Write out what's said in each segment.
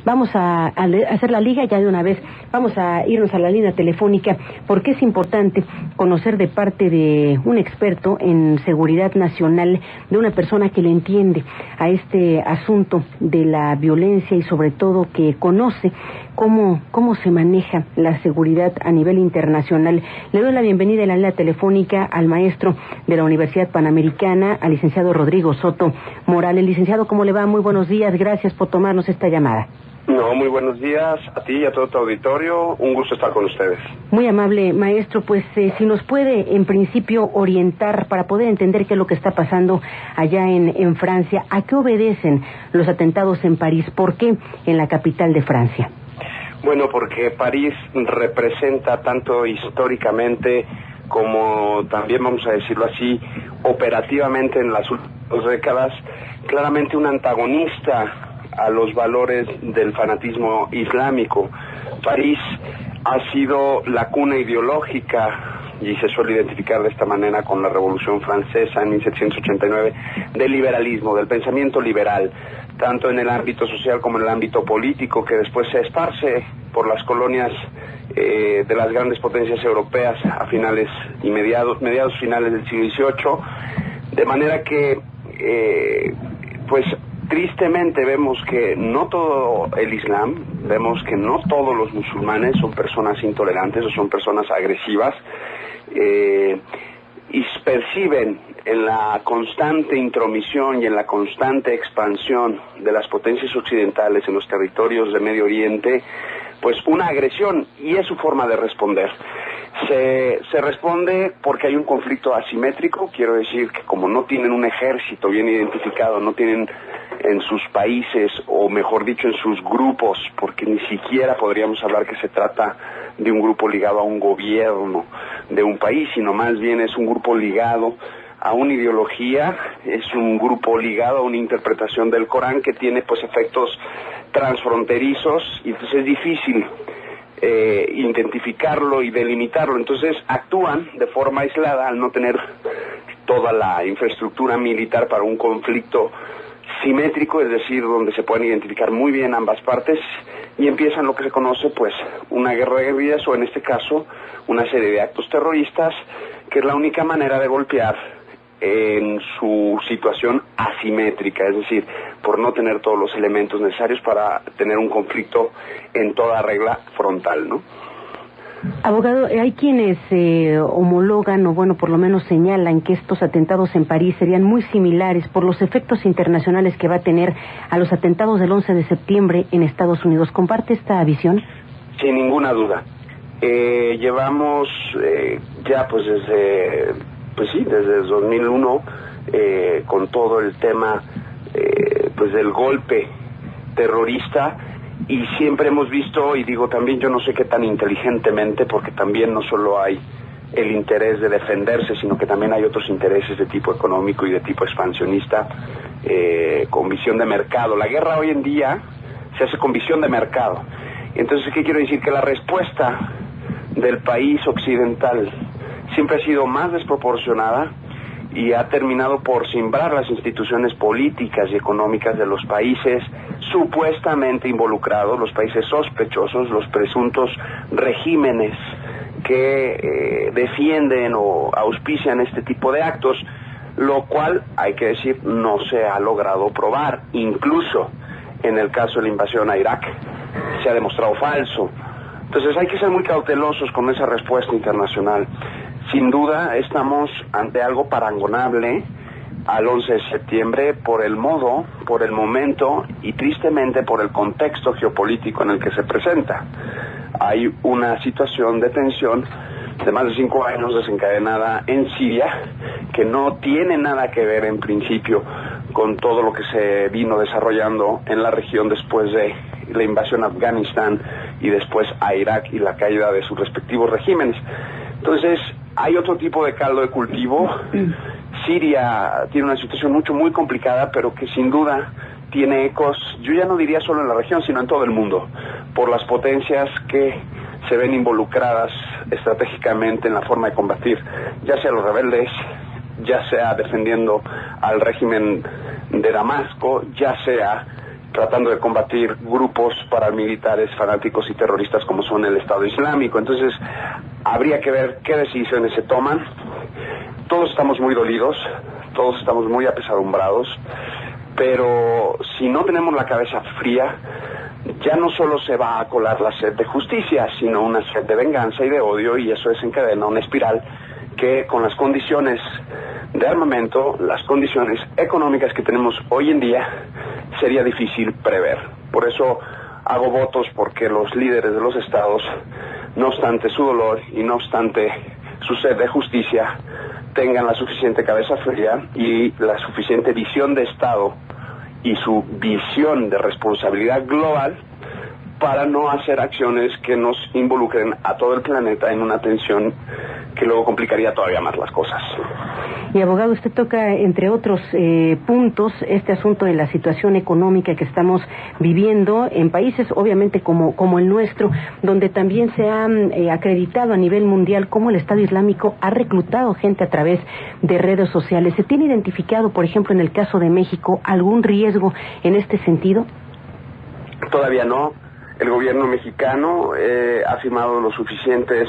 Vamos a hacer la liga ya de una vez. Vamos a irnos a la línea telefónica porque es importante conocer de parte de un experto en seguridad nacional, de una persona que le entiende a este asunto de la violencia y sobre todo que conoce cómo se maneja la seguridad a nivel internacional. Le doy la bienvenida en la línea telefónica al maestro de la Universidad Panamericana, al licenciado Rodrigo Soto Morales. Licenciado, ¿cómo le va? Muy buenos días, gracias por tomarnos esta llamada. No, muy buenos días a ti y a todo tu auditorio, un gusto estar con ustedes. Muy amable, maestro, pues si nos puede en principio orientar para poder entender qué es lo que está pasando allá en Francia, ¿a qué obedecen los atentados en París? ¿Por qué en la capital de Francia? Bueno, porque París representa tanto históricamente como también, vamos a decirlo así, operativamente en las últimas décadas, claramente un antagonista a los valores del fanatismo islámico. París ha sido la cuna ideológica, y se suele identificar de esta manera con la Revolución Francesa en 1789, del liberalismo, del pensamiento liberal, tanto en el ámbito social como en el ámbito político, que después se esparce por las colonias de las grandes potencias europeas a finales y mediados finales del siglo XVIII, de manera que pues tristemente vemos que no todo el Islam, vemos que no todos los musulmanes son personas intolerantes o son personas agresivas, y perciben en la constante intromisión y en la constante expansión de las potencias occidentales en los territorios de Medio Oriente, pues una agresión, y es su forma de responder. Se responde porque hay un conflicto asimétrico, quiero decir que como no tienen un ejército bien identificado, no tienen en sus países, o mejor dicho en sus grupos, porque ni siquiera podríamos hablar que se trata de un grupo ligado a un gobierno de un país, sino más bien es un grupo ligado a una ideología, es un grupo ligado a una interpretación del Corán que tiene pues efectos transfronterizos, y entonces es difícil identificarlo y delimitarlo. Entonces actúan de forma aislada al no tener toda la infraestructura militar para un conflicto simétrico, es decir, donde se pueden identificar muy bien ambas partes, y empiezan lo que se conoce pues una guerra de guerrillas, o en este caso una serie de actos terroristas, que es la única manera de golpear en su situación asimétrica, es decir, por no tener todos los elementos necesarios para tener un conflicto en toda regla frontal, ¿no? Abogado, hay quienes homologan, o bueno, por lo menos señalan que estos atentados en París serían muy similares por los efectos internacionales que va a tener a los atentados del 11 de septiembre en Estados Unidos. ¿Comparte esta visión? Sin ninguna duda. Llevamos ya pues desde 2001 con todo el tema pues del golpe terrorista, y siempre hemos visto, y digo también, yo no sé qué tan inteligentemente, porque también no solo hay el interés de defenderse, sino que también hay otros intereses de tipo económico y de tipo expansionista, con visión de mercado. La guerra hoy en día se hace con visión de mercado. Entonces, ¿qué quiero decir? Que la respuesta del país occidental siempre ha sido más desproporcionada y ha terminado por simbrar las instituciones políticas y económicas de los países supuestamente involucrados, los países sospechosos, los presuntos regímenes que defienden o auspician este tipo de actos, lo cual, hay que decir, no se ha logrado probar. Incluso en el caso de la invasión a Irak se ha demostrado falso. Entonces hay que ser muy cautelosos con esa respuesta internacional. Sin duda estamos ante algo parangonable al 11 de septiembre por el modo, por el momento y tristemente por el contexto geopolítico en el que se presenta. Hay una situación de tensión de más de 5 años desencadenada en Siria, que no tiene nada que ver en principio con todo lo que se vino desarrollando en la región después de la invasión a Afganistán y después a Irak y la caída de sus respectivos regímenes. Entonces hay otro tipo de caldo de cultivo. Siria tiene una situación muy complicada, pero que sin duda tiene ecos, yo ya no diría solo en la región, sino en todo el mundo, por las potencias que se ven involucradas estratégicamente en la forma de combatir, ya sea los rebeldes, ya sea defendiendo al régimen de Damasco, ya sea tratando de combatir grupos paramilitares fanáticos y terroristas como son el Estado Islámico. Entonces, habría que ver qué decisiones se toman. Todos estamos muy dolidos, todos estamos muy apesadumbrados, pero si no tenemos la cabeza fría, ya no solo se va a colar la sed de justicia, sino una sed de venganza y de odio, y eso desencadena una espiral que, con las condiciones de armamento, las condiciones económicas que tenemos hoy en día, sería difícil prever. Por eso hago votos porque los líderes de los estados, no obstante su dolor y no obstante su sed de justicia, tengan la suficiente cabeza fría y la suficiente visión de Estado y su visión de responsabilidad global para no hacer acciones que nos involucren a todo el planeta en una tensión que luego complicaría todavía más las cosas. Y abogado, usted toca, entre otros puntos, este asunto de la situación económica que estamos viviendo en países, obviamente, como el nuestro, donde también se ha acreditado a nivel mundial cómo el Estado Islámico ha reclutado gente a través de redes sociales. ¿Se tiene identificado, por ejemplo, en el caso de México, algún riesgo en este sentido? Todavía no. El gobierno mexicano ha firmado los suficientes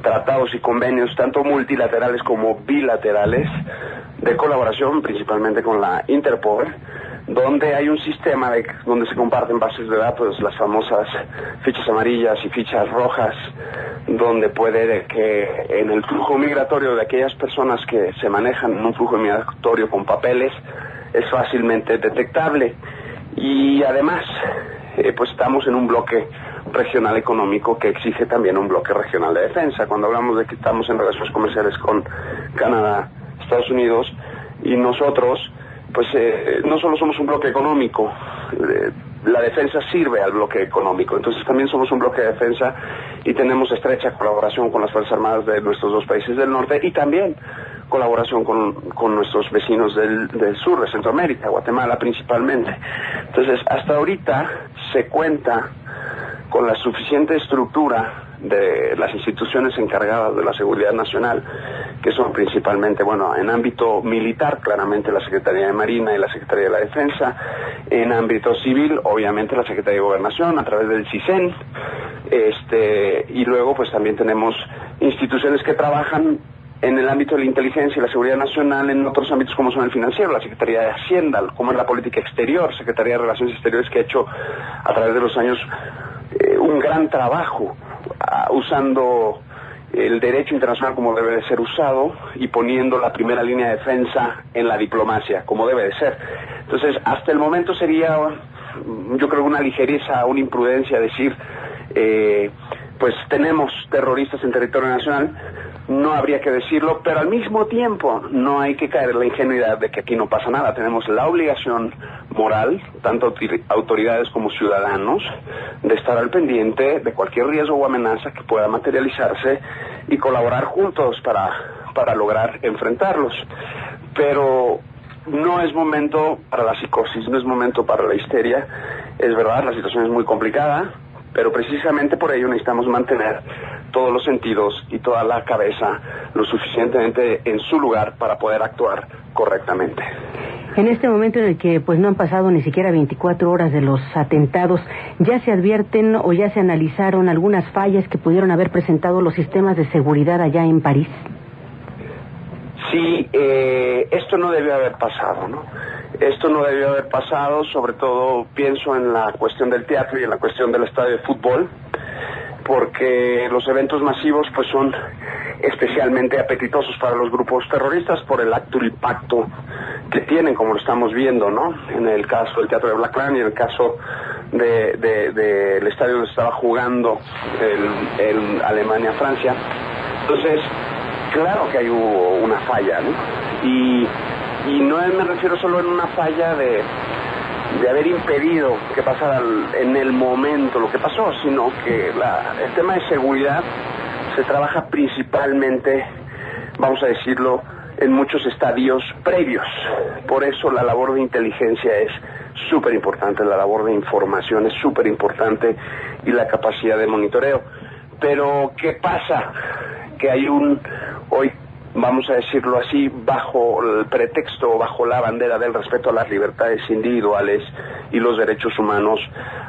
tratados y convenios, tanto multilaterales como bilaterales, de colaboración, principalmente con la Interpol, donde hay un sistema donde se comparten bases de datos, las famosas fichas amarillas y fichas rojas, donde puede que en el flujo migratorio de aquellas personas que se manejan en un flujo migratorio con papeles es fácilmente detectable. Y además, pues estamos en un bloque regional económico que exige también un bloque regional de defensa. Cuando hablamos de que estamos en relaciones comerciales con Canadá, Estados Unidos y nosotros, pues no solo somos un bloque económico, la defensa sirve al bloque económico, entonces también somos un bloque de defensa y tenemos estrecha colaboración con las Fuerzas Armadas de nuestros dos países del norte y también colaboración con nuestros vecinos del sur de Centroamérica, Guatemala principalmente. Entonces, hasta ahorita se cuenta con la suficiente estructura de las instituciones encargadas de la seguridad nacional, que son principalmente, bueno, en ámbito militar, claramente la Secretaría de Marina y la Secretaría de la Defensa, en ámbito civil, obviamente la Secretaría de Gobernación, a través del CISEN, y luego pues también tenemos instituciones que trabajan en el ámbito de la inteligencia y la seguridad nacional, en otros ámbitos como son el financiero, la Secretaría de Hacienda, como es la política exterior, Secretaría de Relaciones Exteriores, que ha hecho a través de los años un gran trabajo usando el derecho internacional como debe de ser usado y poniendo la primera línea de defensa en la diplomacia como debe de ser. Entonces, hasta el momento sería, yo creo, una ligereza, una imprudencia decir, pues tenemos terroristas en territorio nacional. No habría que decirlo, pero al mismo tiempo no hay que caer en la ingenuidad de que aquí no pasa nada. Tenemos la obligación moral, tanto autoridades como ciudadanos, de estar al pendiente de cualquier riesgo o amenaza que pueda materializarse y colaborar juntos para lograr enfrentarlos. Pero no es momento para la psicosis, no es momento para la histeria. Es verdad, la situación es muy complicada, pero precisamente por ello necesitamos mantener todos los sentidos y toda la cabeza lo suficientemente en su lugar para poder actuar correctamente. En este momento en el que pues no han pasado ni siquiera 24 horas de los atentados, ¿ya se advierten o ya se analizaron algunas fallas que pudieron haber presentado los sistemas de seguridad allá en París? Sí, esto no debió haber pasado, ¿no? Esto no debió haber pasado, sobre todo pienso en la cuestión del teatro y en la cuestión del estadio de fútbol, porque los eventos masivos pues son especialmente apetitosos para los grupos terroristas por el alto impacto que tienen, como lo estamos viendo, ¿no? En el caso del teatro de Bataclan y en el caso del estadio donde estaba jugando el Alemania-Francia. Entonces, claro que hay una falla, ¿no? Y no me refiero solo en una falla de haber impedido que pasara en el momento lo que pasó, sino que el tema de seguridad se trabaja principalmente, vamos a decirlo, en muchos estadios previos. Por eso la labor de inteligencia es súper importante, la labor de información es súper importante y la capacidad de monitoreo. Pero ¿qué pasa? Que hay hoy vamos a decirlo así, bajo el pretexto, bajo la bandera del respeto a las libertades individuales y los derechos humanos,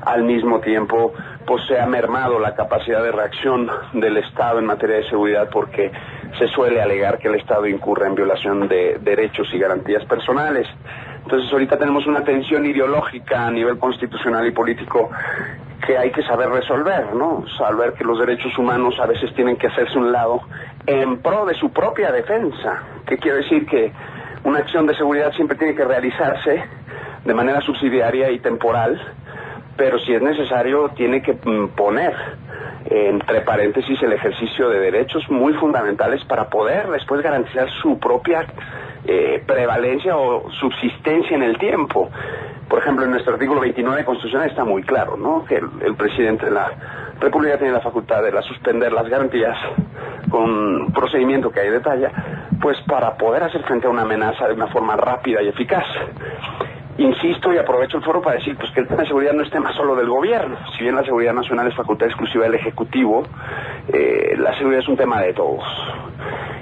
al mismo tiempo pues se ha mermado la capacidad de reacción del Estado en materia de seguridad, porque se suele alegar que el Estado incurre en violación de derechos y garantías personales. Entonces ahorita tenemos una tensión ideológica a nivel constitucional y político que hay que saber resolver, ¿no? Saber que los derechos humanos a veces tienen que hacerse un lado en pro de su propia defensa. ¿Qué quiere decir? Que una acción de seguridad siempre tiene que realizarse de manera subsidiaria y temporal, pero si es necesario tiene que poner entre paréntesis el ejercicio de derechos muy fundamentales para poder después garantizar su propia prevalencia o subsistencia en el tiempo. Por ejemplo, en nuestro artículo 29 constitucional está muy claro, ¿no?, que el presidente de la República tiene la facultad de suspender las garantías con un procedimiento que hay detalla, pues para poder hacer frente a una amenaza de una forma rápida y eficaz. Insisto y aprovecho el foro para decir pues que el tema de seguridad no es tema solo del gobierno. Si bien la seguridad nacional es facultad exclusiva del Ejecutivo, la seguridad es un tema de todos.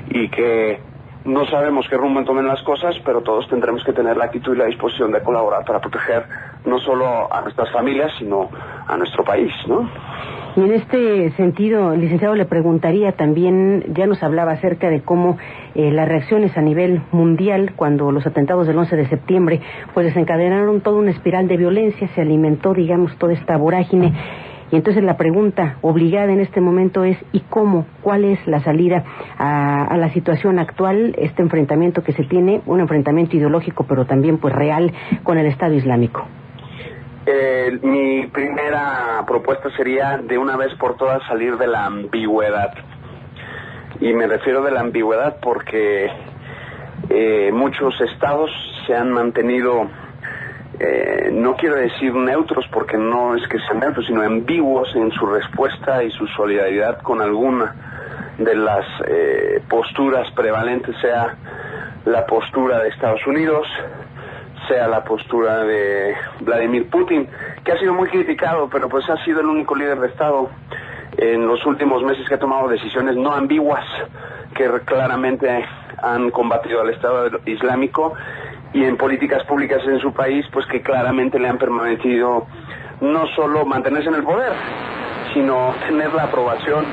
Y que no sabemos qué rumbo tomen las cosas, pero todos tendremos que tener la actitud y la disposición de colaborar para proteger no solo a nuestras familias, sino a nuestro país, ¿no? Y en este sentido, licenciado, le preguntaría también, ya nos hablaba acerca de cómo las reacciones a nivel mundial, cuando los atentados del 11 de septiembre, pues desencadenaron toda una espiral de violencia, se alimentó, digamos, toda esta vorágine. Y entonces la pregunta obligada en este momento es, ¿y cómo? ¿Cuál es la salida a la situación actual, este enfrentamiento que se tiene, un enfrentamiento ideológico, pero también pues real, con el Estado Islámico? Mi primera propuesta sería de una vez por todas salir de la ambigüedad. Y me refiero de la ambigüedad porque muchos estados se han mantenido, no quiero decir neutros porque no es que sean neutros, sino ambiguos en su respuesta y su solidaridad con alguna de las posturas prevalentes, sea la postura de Estados Unidos, sea la postura de Vladimir Putin, que ha sido muy criticado, pero pues ha sido el único líder de Estado en los últimos meses que ha tomado decisiones no ambiguas, que claramente han combatido al Estado Islámico, y en políticas públicas en su país, pues que claramente le han permitido no solo mantenerse en el poder, sino tener la aprobación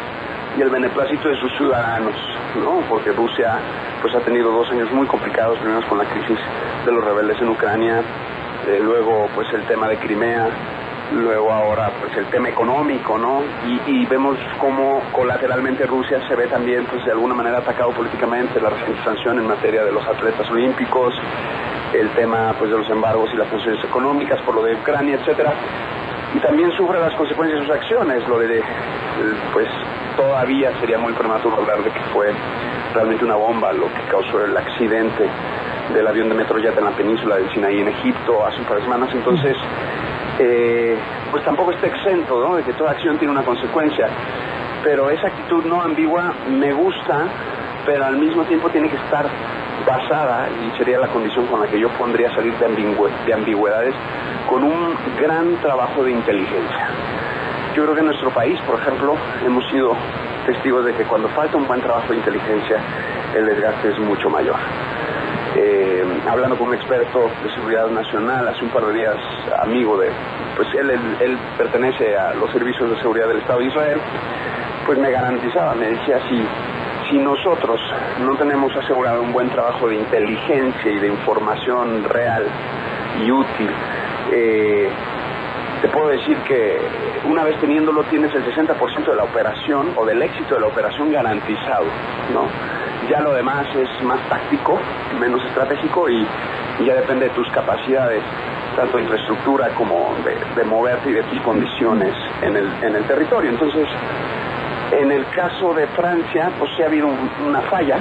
y el beneplácito de sus ciudadanos, ¿no? Porque Rusia pues ha tenido 2 años muy complicados, primero con la crisis de los rebeldes en Ucrania, luego pues el tema de Crimea, luego ahora pues el tema económico, ¿no? Y vemos cómo colateralmente Rusia se ve también pues de alguna manera atacado políticamente, la reciente sanción en materia de los atletas olímpicos, el tema pues de los embargos y las sanciones económicas por lo de Ucrania, etcétera. Y también sufre las consecuencias de sus acciones, lo de pues todavía sería muy prematuro hablar de que fue realmente una bomba lo que causó el accidente del avión de Metrojet en la península del Sinaí en Egipto hace un par de semanas. Entonces pues tampoco está exento, ¿no?, de que toda acción tiene una consecuencia, pero esa actitud no ambigua me gusta, pero al mismo tiempo tiene que estar basada, y sería la condición con la que yo pondría salir de ambigüedades, con un gran trabajo de inteligencia. Yo creo que en nuestro país, por ejemplo, hemos sido testigos de que cuando falta un buen trabajo de inteligencia, el desgaste es mucho mayor. Hablando con un experto de seguridad nacional hace un par de días, amigo de, pues él pertenece a los servicios de seguridad del Estado de Israel, pues me garantizaba, me decía, si nosotros no tenemos asegurado un buen trabajo de inteligencia y de información real y útil, te puedo decir que una vez teniéndolo tienes el 60% de la operación o del éxito de la operación garantizado, ¿no? Ya lo demás es más táctico, menos estratégico y ya depende de tus capacidades, tanto de infraestructura como de moverte y de tus condiciones en el territorio. Entonces, en el caso de Francia, pues sí ha habido una falla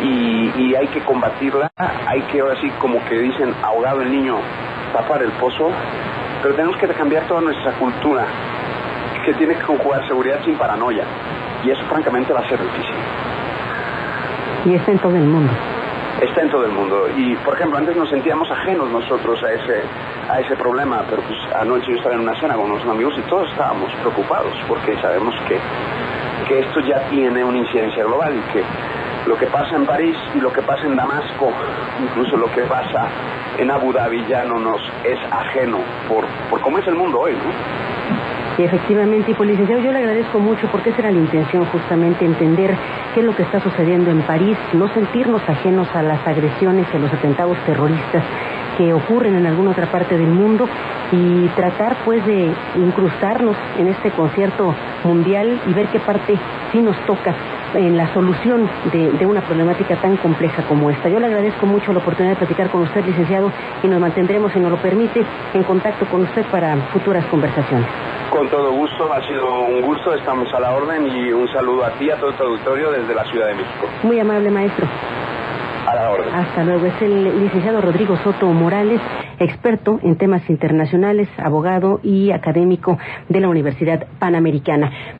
y hay que combatirla, hay que, ahora sí, como que dicen, ahogado el niño, tapar el pozo, pero tenemos que cambiar toda nuestra cultura, que tiene que conjugar seguridad sin paranoia, y eso francamente va a ser difícil. Y está en todo el mundo. Está en todo el mundo. Y, por ejemplo, antes nos sentíamos ajenos nosotros a ese problema, pero pues anoche yo estaba en una cena con unos amigos y todos estábamos preocupados porque sabemos que esto ya tiene una incidencia global y que lo que pasa en París y lo que pasa en Damasco, incluso lo que pasa en Abu Dhabi ya no nos es ajeno por cómo es el mundo hoy, ¿no? Y efectivamente, y pues licenciado, yo le agradezco mucho porque esa era la intención, justamente entender qué es lo que está sucediendo en París, no sentirnos ajenos a las agresiones y a los atentados terroristas que ocurren en alguna otra parte del mundo y tratar pues de incrustarnos en este concierto mundial y ver qué parte sí nos toca en la solución de una problemática tan compleja como esta. Yo le agradezco mucho la oportunidad de platicar con usted, licenciado, y nos mantendremos, si nos lo permite, en contacto con usted para futuras conversaciones. Con todo gusto, ha sido un gusto, estamos a la orden y un saludo a ti y a todo tu auditorio desde la Ciudad de México. Muy amable, maestro. A la orden. Hasta luego. Es el licenciado Rodrigo Soto Morales, experto en temas internacionales, abogado y académico de la Universidad Panamericana.